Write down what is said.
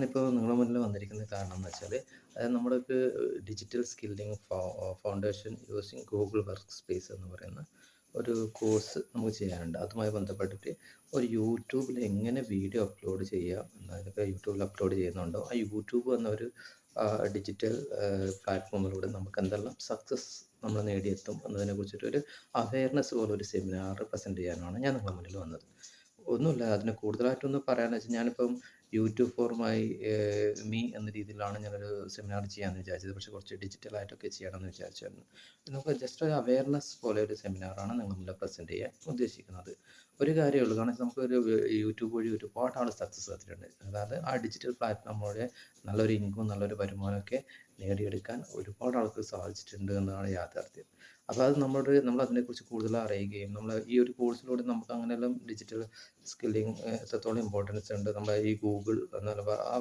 ഞാനിപ്പോൾ നിങ്ങളുടെ മുന്നിൽ വന്നിരിക്കുന്ന കാരണം എന്ന് വെച്ചാൽ നമ്മൾക്ക് digital skilling foundation using Google work space എന്ന് പറയുന്ന ഒരു കോഴ്സ് നമുക്ക് ചെയ്യാനുണ്ട്. അതുമായി ബന്ധപ്പെട്ടിട്ട് ഒരു യൂട്യൂബിൽ എങ്ങനെ വീഡിയോ അപ്ലോഡ് ചെയ്യാം എന്നതിപ്പോൾ യൂട്യൂബിൽ അപ്ലോഡ് ചെയ്യുന്നുണ്ടോ, ആ യൂട്യൂബ് എന്നൊരു ഡിജിറ്റൽ പ്ലാറ്റ്ഫോമിലൂടെ നമുക്ക് എന്തെല്ലാം സക്സസ് നമ്മൾ നേടിയെത്തും എന്നതിനെ കുറിച്ചിട്ടൊരു അവയർനെസ് പോലെ ഒരു സെമിനാർ പ്രസൻറ്റ് ചെയ്യാനാണ് ഞാൻ നിങ്ങളുടെ മുന്നിൽ വന്നത്. ഒന്നുമില്ല, അതിന് കൂടുതലായിട്ടൊന്നും പറയാമെന്ന് വെച്ചാൽ ഞാനിപ്പം യൂട്യൂബ് ഫോർ മൈ മീ എന്ന രീതിയിലാണ് ഞാനൊരു സെമിനാർ ചെയ്യാമെന്ന് വിചാരിച്ചത്. പക്ഷേ കുറച്ച് ഡിജിറ്റലായിട്ടൊക്കെ ചെയ്യണമെന്ന് വിചാരിച്ചായിരുന്നു. നമുക്ക് ജസ്റ്റ് ഒരു അവയർനെസ് പോലെ ഒരു സെമിനാറാണ് നിങ്ങൾ മുന്നിൽ പ്രസൻറ്റ് ചെയ്യാൻ ഉദ്ദേശിക്കുന്നത്. ഒരു കാര്യമേ ഉള്ളൂ, കാരണം നമുക്കൊരു യൂട്യൂബ് വഴി ഒരുപാട് ആൾ സക്സസ് ആയിട്ടുണ്ട്. അതായത് ആ ഡിജിറ്റൽ പ്ലാറ്റ്ഫോമിലൂടെ നല്ലൊരു ഇൻകം നല്ലൊരു വരുമാനമൊക്കെ നേടിയെടുക്കാൻ ഒരുപാട് ആൾക്ക് സാധിച്ചിട്ടുണ്ട് എന്നതാണ് യാഥാർത്ഥ്യം. അപ്പോൾ അത് നമ്മൾ അതിനെക്കുറിച്ച് കൂടുതൽ അറിയുകയും നമ്മൾ ഈ ഒരു കോഴ്സിലൂടെ നമുക്ക് അങ്ങനെയെല്ലാം ഡിജിറ്റൽ സ്കില്ലിങ് എത്രത്തോളം ഇമ്പോർട്ടൻസ് ഉണ്ട്, നമ്മുടെ ഈ ഗൂഗിൾ എന്നുള്ള ആ